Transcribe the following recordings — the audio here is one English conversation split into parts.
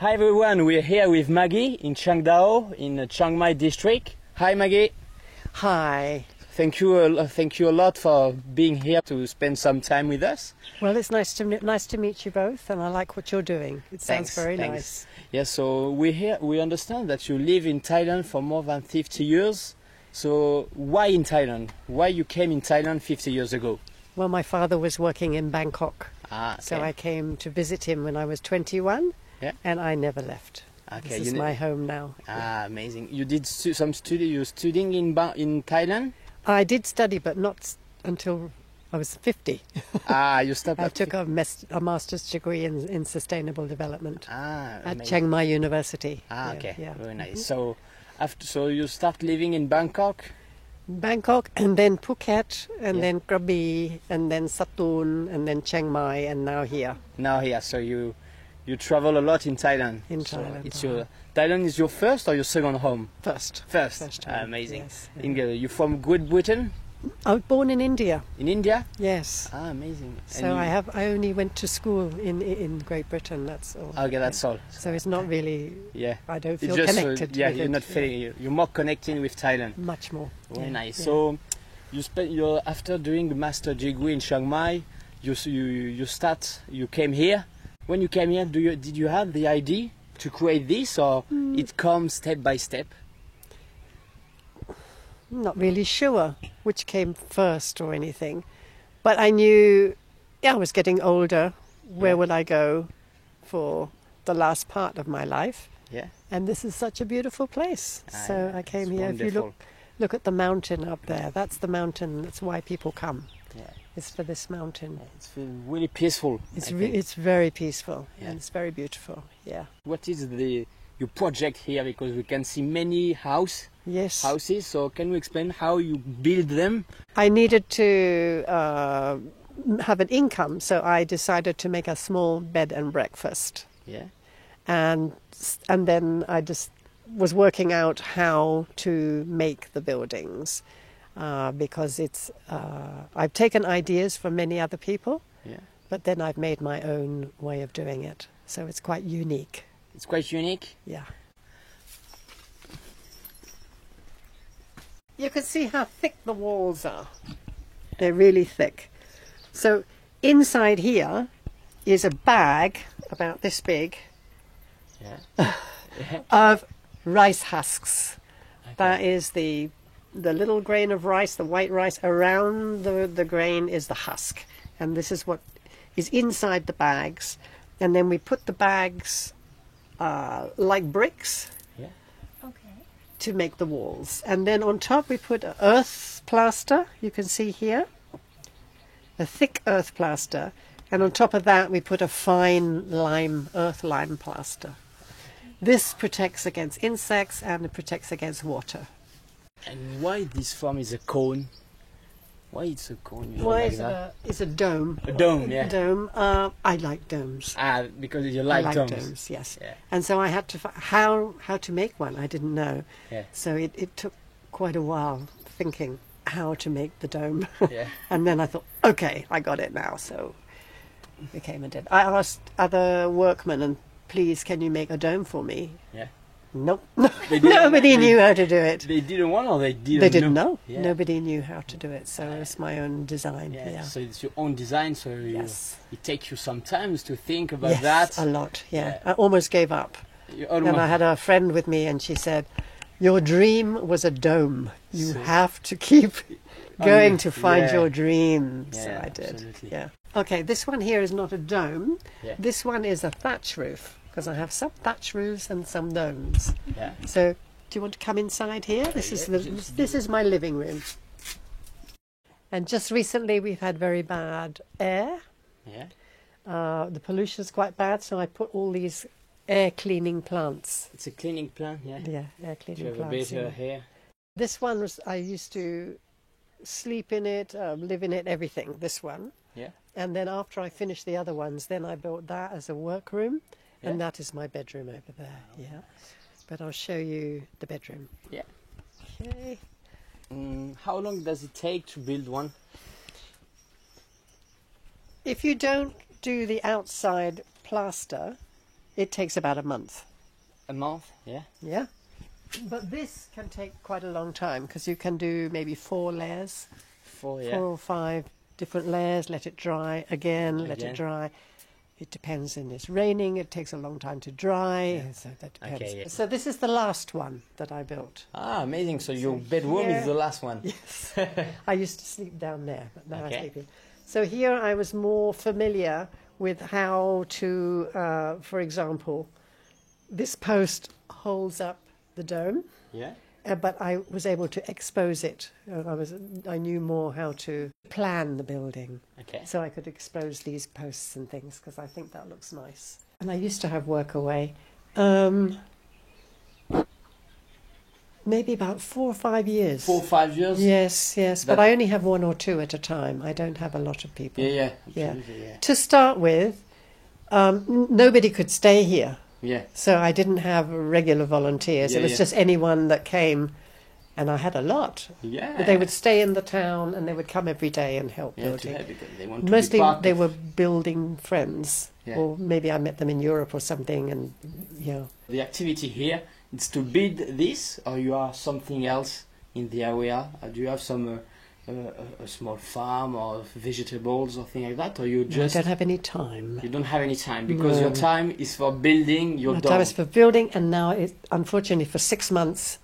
Hi everyone, we're here with Maggie in Chiang Dao in the Chiang Mai district. Hi Maggie. Hi. Thank you a lot for being here to spend some time with us. Well, it's nice to meet you both, and I like what you're doing. It sounds very nice. Yes, so we understand that you live in Thailand for more than 50 years. So why in Thailand? Why you came in Thailand 50 years ago? Well, my father was working in Bangkok, okay. So I came to visit him when I was 21, and I never left. Okay, this is my home now. Amazing. You did some study. You're studying in Thailand? I did study, but not until I was 50. You stopped. I took a master's degree in sustainable development at amazing. Chiang Mai University. Okay, yeah. Very nice. So you start living in Bangkok? Bangkok, and then Phuket, and then Krabi, and then Satun, and then Chiang Mai, and now here. So you travel a lot in Thailand. Thailand is your first or your second home? First home. Amazing. Yes. You from Great Britain? I was born in India. In India? Yes. Amazing. So I only went to school in Great Britain. That's all. Okay, that's all. So it's not really. Yeah. I don't feel connected. You're not feeling. You're more connected with Thailand. Much more. Very nice. Yeah. So after doing the master degree in Chiang Mai, you came here. When you came here, did you have the idea to create this, or it comes step by step? Not really sure which came first or anything, but I knew I was getting older. Where would I go for the last part of my life? Yeah. And this is such a beautiful place. So I came here. Wonderful. If you look at the mountain up there, that's the mountain. That's why people come. Yeah. It's for this mountain. It's really peaceful. It's very peaceful, and it's very beautiful. Yeah. What is your project here? Because we can see many houses. So can you explain how you build them? I needed to have an income, so I decided to make a small bed and breakfast. Yeah. And then I just was working out how to make the buildings. Because I've taken ideas from many other people, but then I've made my own way of doing it. So it's quite unique. It's quite unique? Yeah. You can see how thick the walls are. They're really thick. So inside here is a bag about this big of rice husks. Okay. That is the little grain of rice, the white rice. Around the grain is the husk. And this is what is inside the bags. And then we put the bags like bricks to make the walls. And then on top we put earth plaster, you can see here, a thick earth plaster. And on top of that we put a fine earth lime plaster. This protects against insects and it protects against water. And why this form is a cone? Why it's a cone? It's a dome. A dome, yeah. A dome. I like domes. Because you like domes. I like domes, yes. Yeah. And so I had to how to make one. I didn't know. Yeah. So it took quite a while thinking how to make the dome. Yeah. And then I thought, okay, I got it now. So we came and did. I asked other workmen, and please, can you make a dome for me? Yeah. Nope. Nobody knew how to do it. They didn't want, or they didn't know? They didn't know. Yeah. Nobody knew how to do it, so it's my own design. Yeah. So it's your own design, so it takes you some time to think about that. Yes, a lot, yeah. I almost gave up. And I had a friend with me, and she said, your dream was a dome. You have to keep going to find your dream. Yeah, so I did. Absolutely. Yeah. Okay, this one here is not a dome. Yeah. This one is a thatch roof. Because I have some thatch roofs and some domes. Yeah. So, do you want to come inside here? This is my living room. And just recently we've had very bad air. Yeah. The pollution's quite bad, so I put all these air cleaning plants. It's a cleaning plant, yeah. Yeah, air cleaning plants. Do you have a bit here? This one I used to sleep in it, live in it, everything. This one. Yeah. And then after I finished the other ones, then I built that as a workroom. And that is my bedroom over there, But I'll show you the bedroom. Yeah. Okay. How long does it take to build one? If you don't do the outside plaster, It takes about a month. A month, yeah. Yeah. But this can take quite a long time because you can do maybe 4 layers, 4 or 5 different layers, let it dry again, let it dry. It depends. When it's raining, it takes a long time to dry, so that depends. Okay, yeah. So this is the last one that I built. Ah, amazing. So your bedroom is the last one. Yes. I used to sleep down there, but now I sleep here. So here I was more familiar with how to, for example, this post holds up the dome. Yeah. But I was able to expose it. I knew more how to plan the building. Okay. So I could expose these posts and things because I think that looks nice. And I used to have work away. Maybe about 4 or 5 years. 4 or 5 years? Yes. But I only have 1 or 2 at a time. I don't have a lot of people. Yeah. To start with, nobody could stay here. Yeah. So I didn't have regular volunteers. It was just anyone that came, and I had a lot. Yeah. But they would stay in the town and they would come every day and help building. They want to Mostly be part they of... were building friends. Yeah. Or maybe I met them in Europe or something, and The activity here is to build this, or you are something else in the area? Do you have some a small farm or vegetables or thing like that, or you just... I don't have any time. You don't have any time because your time is for building your dome. My time is for building, and now, unfortunately, for 6 months,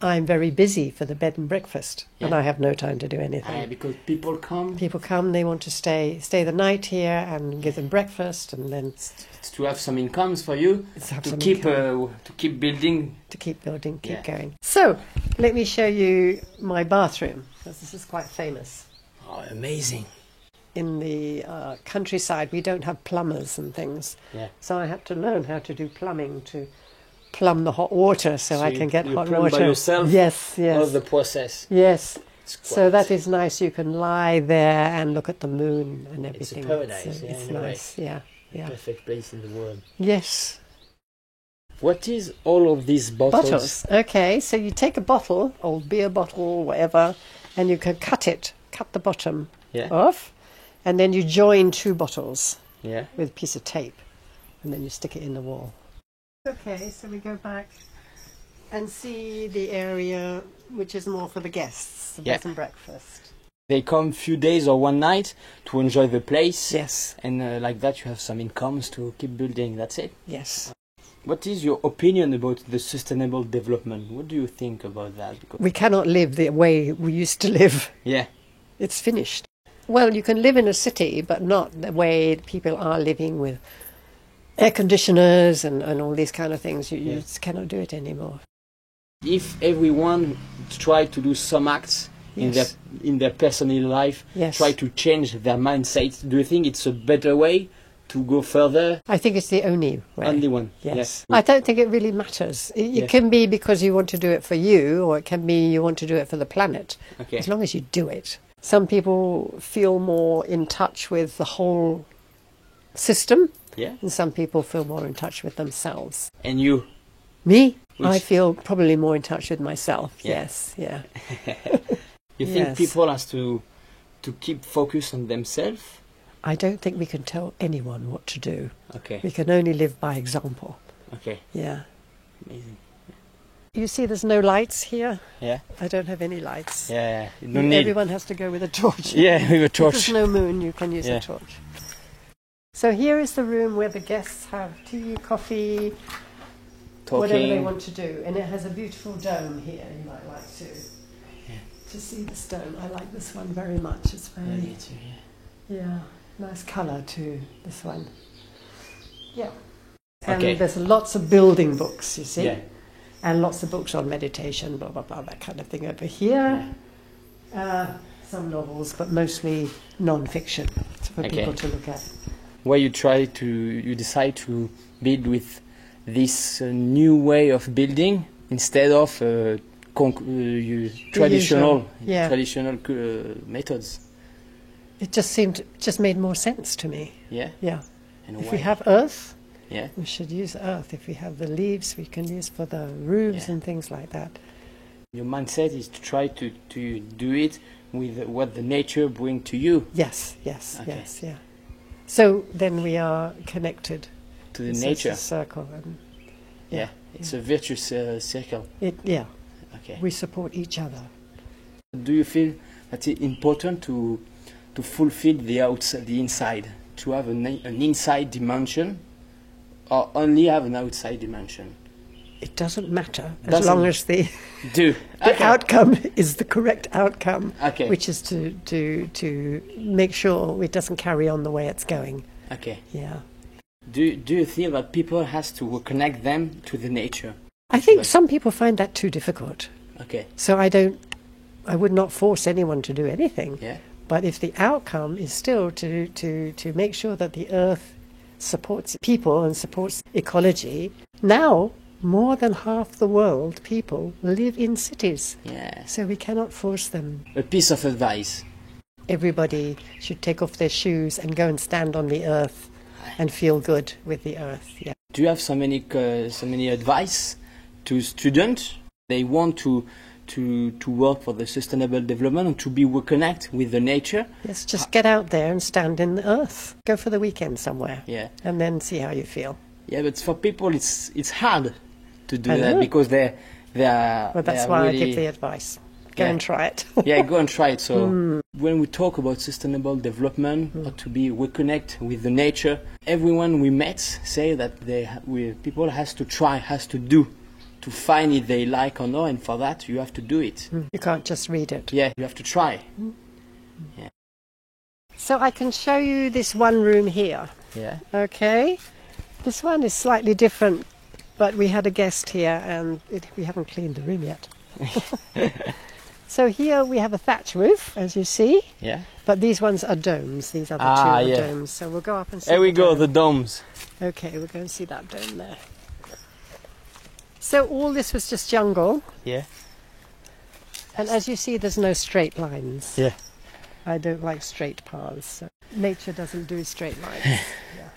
I'm very busy for the bed and breakfast, and I have no time to do anything. Because people come. People come, they want to stay the night here and give them breakfast, and then to have some incomes for you to keep building. To keep building, keep going. So, let me show you my bathroom, because this is quite famous. Oh, amazing. In the countryside, we don't have plumbers and things. Yeah. So I had to learn how to do plumbing to plumb the hot water so I can get hot water. By yourself? Yes. All the process. Yes. So that is nice. You can lie there and look at the moon and everything. It's a paradise. So it's nice. Yeah. Perfect place in the world. Yes. What is all of these bottles? Okay, so you take a bottle, old beer bottle, whatever, and you can cut the bottom off, and then you join 2 bottles with a piece of tape, and then you stick it in the wall. Okay, so we go back and see the area which is more for the guests, the bed and breakfast. They come few days or one night to enjoy the place. Yes. And like that you have some incomes to keep building, that's it? Yes. What is your opinion about the sustainable development? What do you think about that? We cannot live the way we used to live. Yeah. It's finished. Well, you can live in a city, but not the way people are living with air conditioners and all these kind of things. You just cannot do it anymore. If everyone try to do some acts in their personal life, try to change their mindset, do you think it's a better way to go further? I think it's the only way. Only one. Yes. I don't think it really matters. It can be because you want to do it for you, or it can be you want to do it for the planet. Okay. As long as you do it. Some people feel more in touch with the whole system, and some people feel more in touch with themselves. And you? Me? I feel probably more in touch with myself. Yes. You think people has to keep focus on themselves? I don't think we can tell anyone what to do. Okay. We can only live by example. Okay. Yeah. Amazing. You see there's no lights here? Yeah. I don't have any lights. Yeah. No need. Everyone has to go with a torch. Yeah, with a torch. If there's no moon, you can use a torch. So here is the room where the guests have tea, coffee, whatever they want to do. And it has a beautiful dome here. You might like to see this dome. I like this one very much. It's very nice colour too, this one. Yeah. And there's lots of building books, you see. Yeah. And lots of books on meditation, blah, blah, blah, that kind of thing over here. Some novels, but mostly non-fiction for people to look at. Where you decide to build with this new way of building instead of traditional methods. It just made more sense to me. Yeah. Yeah. If we have earth, we should use earth. If we have the leaves, we can use for the roofs and things like that. Your mindset is to try to do it with what the nature brings to you. Yes. So then we are connected to the It's nature. a circle. And Yeah, it's a virtuous circle. Okay. We support each other. Do you feel that it's important to fulfill the outside, the inside, to have an inside dimension, or only have an outside dimension? It doesn't matter as long as the the outcome is the correct outcome, Okay. which is to make sure it doesn't carry on the way it's going. Okay. Yeah. Do you feel that people has to connect them to the nature? I think some people find that too difficult. Okay. So I would not force anyone to do anything. Yeah. But if the outcome is still to make sure that the earth supports people and supports ecology, now more than half the world people live in cities. Yeah. So we cannot force them. A piece of advice. Everybody should take off their shoes and go and stand on the earth and feel good with the earth. Yeah. Do you have so many advice to students? They want to work for the sustainable development and to be reconnect with the nature. Yes, just get out there and stand in the earth. Go for the weekend somewhere. Yeah. And then see how you feel. Yeah, but for people it's hard to do I that know. because they are. Well, that's they are why really, I give the advice. Go Yeah. and try it. Yeah, go and try it. So when we talk about sustainable development or to be reconnect with the nature, everyone we met say that people has to try, has to do, to find if they like or not, and for that you have to do it. You can't just read it. Yeah, you have to try. Yeah. So I can show you this one room here. Yeah. Okay. This one is slightly different, but we had a guest here and we haven't cleaned the room yet. So here we have a thatch roof, as you see, Yeah. but these ones are domes. These other two Ah, are yeah. domes. So we'll go up and see. There we the go, dome. the domes. Okay, we'll go and see that dome there. So all this was just jungle, Yeah. and as you see, there's no straight lines. Yeah. I don't like straight paths. So nature doesn't do straight lines. Yeah.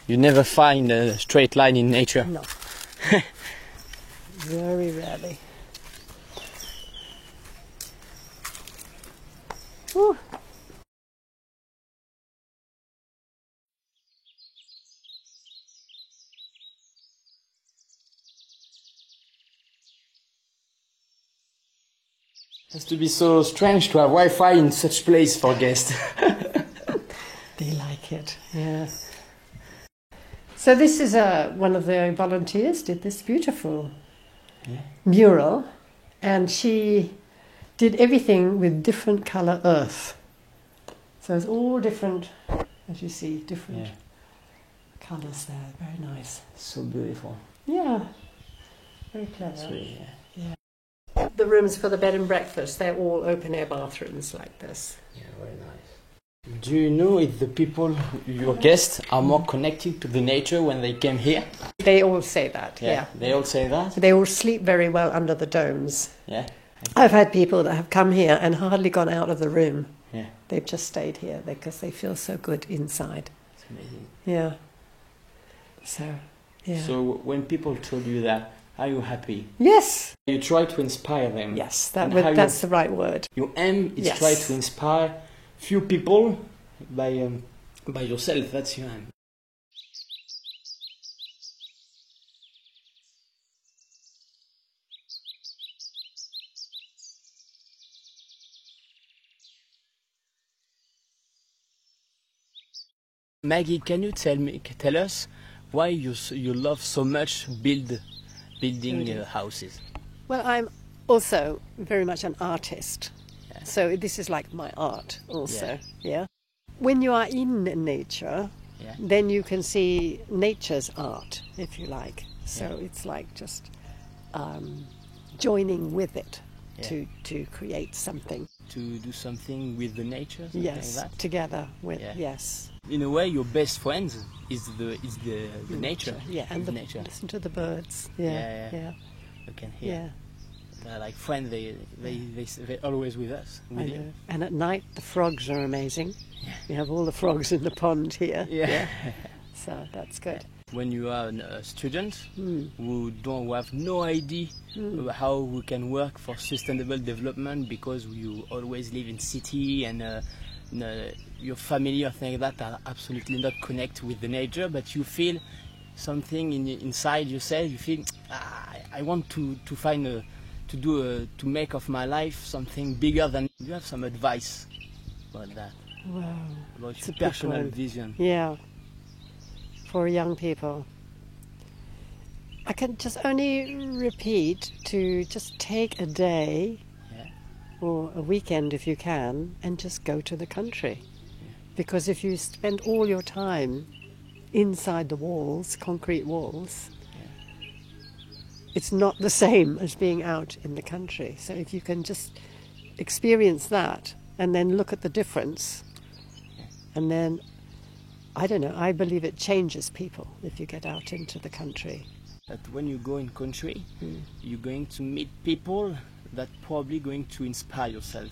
You never find a straight line in nature. No. Very rarely. Whew. It has to be so strange to have Wi-Fi in such place for guests. They like it, yeah. So this is one of the volunteers did this beautiful mural, and she did everything with different colour earth. So it's all different, as you see, different colours there. Very nice. So beautiful. Yeah, very clever. Sweet, yeah. The rooms for the bed and breakfast, they're all open-air bathrooms like this. Yeah, very nice. Do you know if the people, your guests, are more connected to the nature when they came here? They all say that, yeah. They all say that? They all sleep very well under the domes. Yeah. I've had people that have come here and hardly gone out of the room. Yeah. They've just stayed here because they feel so good inside. It's amazing. Yeah. So, yeah. So when people told you that, are you happy? Yes. You try to inspire them. Yes, And how that's the right word. Your aim is Yes. try to inspire few people by yourself. That's your aim. Maggie, can you tell us why you love so much building houses? Well, I'm also very much an artist. Yeah. So this is like my art also. Yeah. When you are in nature, then you can see nature's art, if you like. So it's like just joining with it to create something. To do something with the nature, something Yes, like that? together with yes. In a way, your best friend is the nature. Yeah, and the nature. listen to the birds. Yeah. Yeah. You can hear. Yeah. They're like friends. They're always with us. I With you. know. And at night the frogs are amazing. Yeah. We have all the frogs in the pond here. Yeah. So that's good. When you are a student who have no idea about how we can work for sustainable development because you always live in city and your family or things like that are absolutely not connected with the nature, but you feel something inside yourself. You feel I want to find to make of my life something bigger than. You have some advice about that? Wow. About It's your a big personal one. vision. Yeah. For young people. I can just only repeat to just take a day or a weekend if you can and just go to the country. Because if you spend all your time inside the walls, concrete walls, it's not the same as being out in the country. So if you can just experience that and then look at the difference, and then, I don't know, I believe it changes people if you get out into the country. That when you go in country, you're going to meet people that probably going to inspire yourself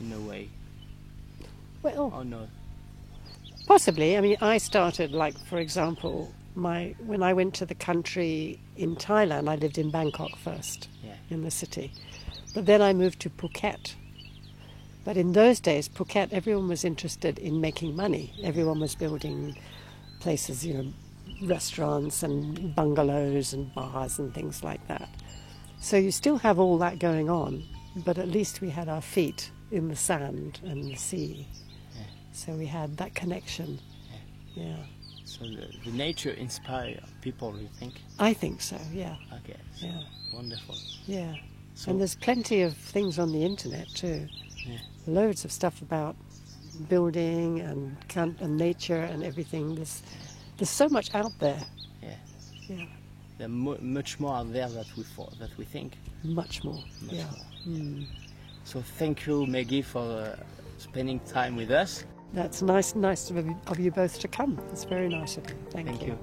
in a way. Well, Or no? possibly. I mean, I started, like, for example, when I went to the country in Thailand, I lived in Bangkok first, in the city. But then I moved to Phuket. But in those days, Phuket, everyone was interested in making money. Everyone was building places, restaurants and bungalows and bars and things like that. So you still have all that going on, but at least we had our feet in the sand and the sea. So we had that connection. Yeah. So the nature inspires people, you think? I think so, yeah. Okay. So Yeah. wonderful. Yeah. So, And there's plenty of things on the internet too. Yeah. Loads of stuff about building and nature and everything. There's so much out there. Yeah. Yeah. There's much more out there that we think. Much more. Much Yeah. more. So thank you, Maggie, for spending time with us. That's nice of you both to come. It's very nice of you. Thank you.